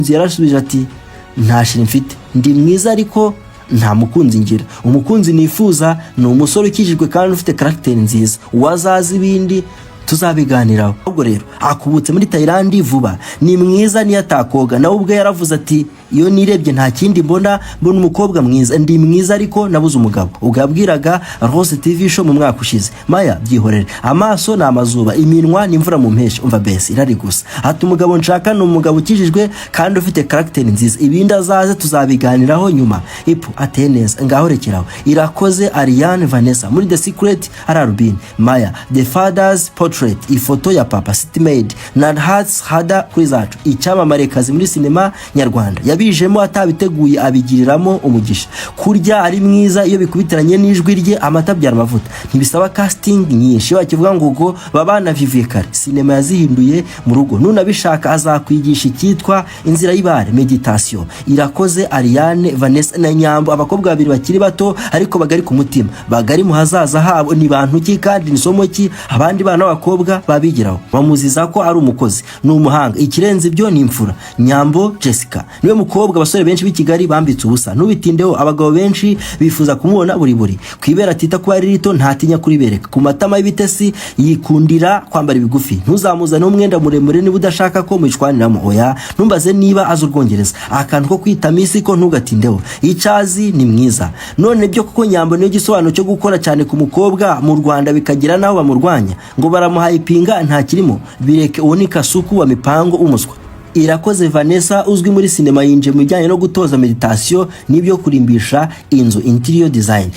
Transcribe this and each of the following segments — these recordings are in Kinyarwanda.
yarasubije ati nta shiri mfite, ndi mwiza ariko nta mukunzi ngira. Umukunzi nifuza ni umusore ukijijwe kandi ufite character nziza, wazaza ibindi tuzabiganiraho. Ubwo rero akubutse muri Thailand vuba, ni mwiza niyo atakoga. Nawe ubwe yaravuze ati iyo nirebye nta kindi mbona umukobwa mwiza, ndi mwiza ariko nabuze umugabo. Ubwo yabwiraga Rose TV show mu mwaka ushize. Maya byihorere, amaso na amazuba, iminwa n'imvura mu mpeshyi, umva bese irari gusa. Ati umugabo nshaka ni umugabo ukijijwe kandi ufite character nziza, ibindi azaze tuzabiganiraho nyuma. Ipo ateye neza, ngaho rekeraho. Irakoze Ariane Vanessa muri The Secret Ararubin. Maya The Father's Portrait, ifoto ya Papa City Made na Hearts Hada kuri zacu, icyamamare kazi muri sinema nyarwanda. Yabijemo atabiteguye abigiriramo umugisha. Kurya ari mwiza iyo bikubitiranye n'ijwi rye, amata byara amavuta. Ntibisaba casting nyinshi, bakivuga ngo ubwo babana Vivie Kare sinema yazihinduye mu rugo. Nunabishaka azakwigisha icyitwa inzira y'ibare meditation. Irakoze Ariane Vanessa na Nyambo, abakobwa babiri bakiri bato ariko bagari ku mutima, bagari mu hazaza habo. Ni bantu ki kandi nisomo ki abandi bana b'abakobwa babigiraho? Bamuziza ko ari umukozi, ni umuhanga, ikirenze ibyo ni imfura. Nyambo Jessica niwe mukobwa abasore benshi b'i Kigali bambitse ubusa. Nubitindeho abagabo benshi bifuza kumubona buri kwibera atita kuba ari rito, ntatinya kuribereka. Ku matama y'ibitesi yikundira kwambara ibigufi. Ntuzamuzane umwenda muremure niba udashaka ko mwishwaniramo. Oya, ntumbaze niba azi Urwongereza. Akantu ko kwita misi ko ntugatindeho, icazi ni mwiza. None byo kuko Nyambo niyo gisobanuro cyo gukora cyane ku mukobwa mu Rwanda bikagira naho bamurwanya ngo baramuhayipinga, nta kirimo. Bireke uwo ni Kasuku wa mipango umuswa. Irakoze Vanessa uzwi muri sinema yinje mu bijyanye no gutoza meditation n'ibyo kurimbisha inzu, interior design.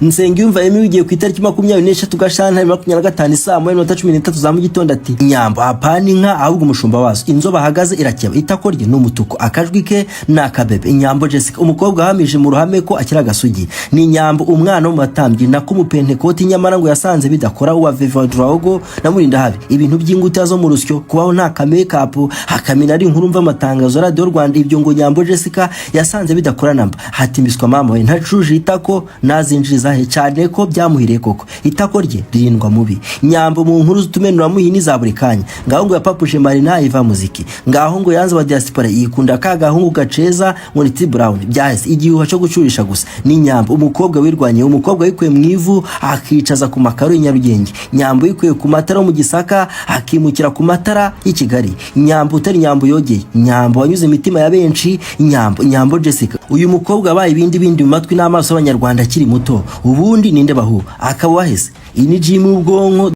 Nsengiyumva Emi wigiye ku itariki 23 Gashyantare 2025 saa 9:13 za mu gitondo ati Nyambo apana inka ahubwo umushumba wazo. Inzoba ahagaze irakeba, itako rye n'umutuku, akajwi ke n'akabebe. Nyambo Jessica umukobwa hamije mu ruhame ko akira gasugi. Ni Nyambo umwana wo matambyi na kumupentekoti, nyamara ngo yasanze bidakora uwa Viva Drago na Murinda habi. Ibintu by'inguta zo mu rusyo kubaho nta makeup hakamina ari inkuru mva amatangazo Radio Rwanda. Ibyo ngo Nyambo Jessica yasanze bidakora namba. Hatimbiswa mama we ntacuje itako nazinjiriza he cyane ko byamuhiriye koko. Itako rye ririndwa mubi. Nyambo mu nkuru zutumenura muhini za buri kanya. Ngaho ngo yapapuje Marina iva muziki. Ngaho ngo yanze wa diaspora yikunda kagahungu gaceza Monty Brown. Byahise igihuha cyo gucurisha gusa. Ni Nyambo umukobwa wirwanye, umukobwa yikuye mwivu akicaza ku makaro y'Nyarugenge. Nyambo yikuye ku matara mu Gisaka akimukira ku matara y'i Kigali. Nyambo utari Nyambo yogeye, Nyambo wanyuze imitima ya benshi. Nyambo Jessica uyu mukobwa abaye ibindi mu matwi n'amaso y'Abanyarwanda akiri muto. Ubundi ninde bahu akaba waheze ini jimu ubwonko